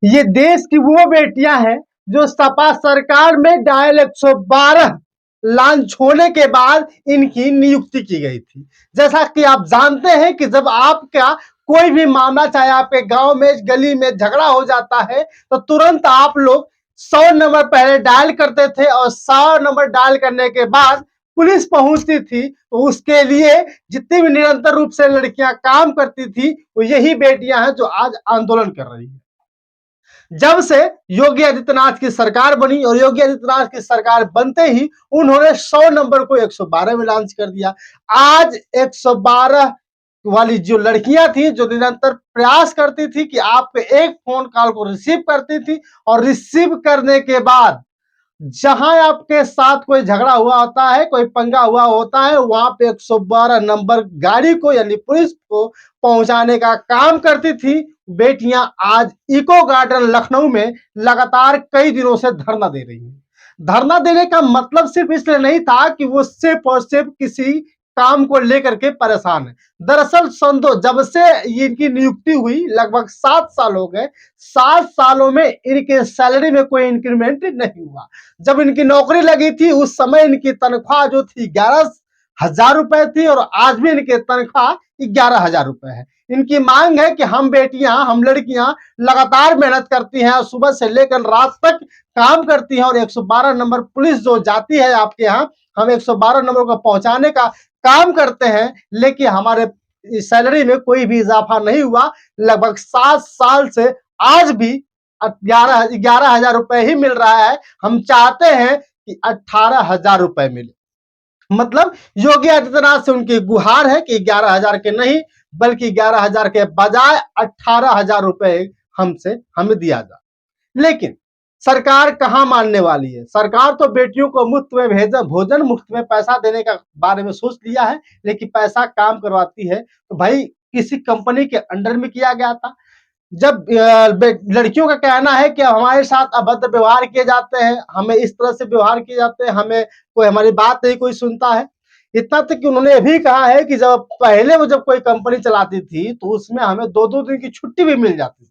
ये देश की वो बेटियां हैं जो सपा सरकार में डायल 112 लॉन्च होने के बाद इनकी नियुक्ति की गई थी। जैसा कि आप जानते हैं कि जब आपका कोई भी मामला, चाहे आपके गांव में, गली में झगड़ा हो जाता है, तो तुरंत आप लोग 100 नंबर पहले डायल करते थे और 100 नंबर डायल करने के बाद पुलिस पहुंचती थी। तो उसके लिए जितनी भी निरंतर रूप से लड़कियां काम करती थी, वो यही बेटियां हैं जो आज आंदोलन कर रही है। जब से योगी आदित्यनाथ की सरकार बनी और योगी आदित्यनाथ की सरकार बनते ही उन्होंने 100 नंबर को 112 में लॉन्च कर दिया। आज 112 वाली जो लड़कियां थी, जो निरंतर प्रयास करती थी कि आपके एक फोन कॉल को रिसीव करती थी, और रिसीव करने के बाद जहां आपके साथ कोई झगड़ा हुआ होता है, कोई पंगा हुआ होता है, वहां पे 112 नंबर गाड़ी को यानी पुलिस को पहुंचाने का काम करती थी बेटियां। आज इको गार्डन लखनऊ में लगातार कई दिनों से धरना दे रही हैं। धरना देने का मतलब सिर्फ इसलिए नहीं था कि वो सिर्फ और सिर्फ किसी काम को लेकर के परेशान है। दरअसल जब से इनकी नियुक्ति हुई लगभग 7 साल हो गए। 7 सालों में इनके सैलरी में कोई इंक्रीमेंट नहीं हुआ। जब इनकी नौकरी लगी थी उस समय इनकी तनख्वाह जो थी 11,000 रुपए थी, और आज भी इनकी तनख्वाह 11,000 रुपए है। इनकी मांग है कि हम बेटियां, हम लड़कियां लगातार मेहनत करती हैं, सुबह से लेकर रात तक काम करती हैं, और 112 नंबर पुलिस जो जाती है आपके यहाँ, हम 112 नंबर को पहुंचाने का काम करते हैं, लेकिन हमारे सैलरी में कोई भी इजाफा नहीं हुआ। लगभग 7 साल से आज भी 11,000 रुपए ही मिल रहा है। हम चाहते हैं कि 18,000 रुपए मिले। मतलब योगी आदित्यनाथ से उनकी गुहार है कि 11,000 के नहीं, बल्कि 11,000 के बजाय 18,000 रुपए हमें दिया जाए। लेकिन सरकार कहां मानने वाली है? सरकार तो बेटियों को मुफ्त में भोजन, मुफ्त में पैसा देने का बारे में सोच लिया है, लेकिन पैसा काम करवाती है तो भाई किसी कंपनी के अंडर में किया गया था। जब लड़कियों का कहना है कि हमारे साथ अभद्र व्यवहार किए जाते हैं, हमें इस तरह से व्यवहार किए जाते हैं, हमें कोई हमारी बात नहीं कोई सुनता है। इतना तक कि उन्होंने ये भी कहा है कि जब पहले वो जब कोई कंपनी चलाती थी तो उसमें हमें 2-2 दिन की छुट्टी भी मिल जाती थी।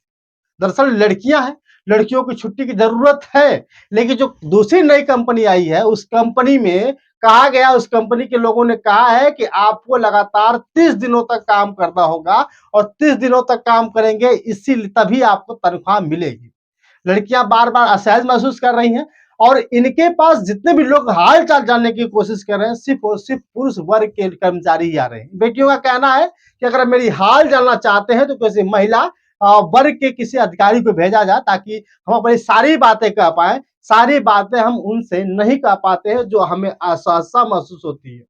दरअसल लड़कियां हैं, लड़कियों की छुट्टी की जरूरत है, लेकिन जो दूसरी नई कंपनी आई है उस कंपनी में कहा गया, उस कंपनी के लोगों ने कहा है कि आपको लगातार 30 दिनों तक काम करना होगा, और 30 दिनों तक काम करेंगे इसी तभी आपको तनख्वाह मिलेगी। लड़कियां बार बार असहज महसूस कर रही हैं, और इनके पास जितने भी लोग हाल चाल जानने की कोशिश कर रहे हैं सिर्फ और सिर्फ पुरुष वर्ग के कर्मचारी ही आ रहे हैं। बेटियों का कहना है कि अगर मेरी हाल जानना चाहते हैं तो किसी महिला वर्ग के किसी अधिकारी को भेजा जाए, ताकि हम अपनी सारी बातें कह पाए। सारी बातें हम उनसे नहीं कह पाते हैं, जो हमें असहजता महसूस होती है।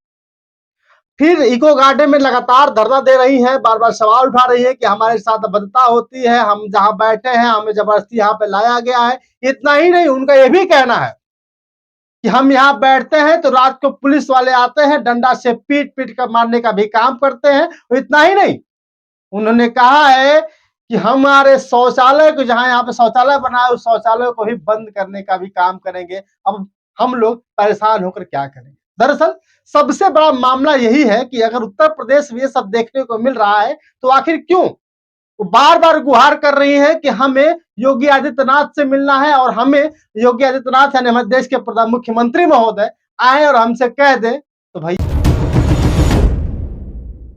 फिर इको गार्डन में लगातार धरना दे रही हैं, बार बार सवाल उठा रही है कि हमारे साथ अभद्रता होती है, हम जहां बैठे हैं हमें जबरदस्ती यहाँ पे लाया गया है। इतना ही नहीं, उनका यह भी कहना है कि हम यहाँ बैठते हैं तो रात को पुलिस वाले आते हैं, डंडा से पीट पीट कर मारने का भी काम करते हैं। इतना ही नहीं, उन्होंने कहा है कि हमारे शौचालय को, जहां यहाँ पे शौचालय बना है, उस शौचालय को भी बंद करने का भी काम करेंगे। अब हम लोग परेशान होकर क्या करेंगे? दरअसल सबसे बड़ा मामला यही है कि अगर उत्तर प्रदेश में ये सब देखने को मिल रहा है तो आखिर क्यों वो बार बार गुहार कर रही है कि हमें योगी आदित्यनाथ से मिलना है, और हमें योगी आदित्यनाथ यानी हमारे देश के मुख्यमंत्री महोदय आए और हमसे कह दे। तो भाई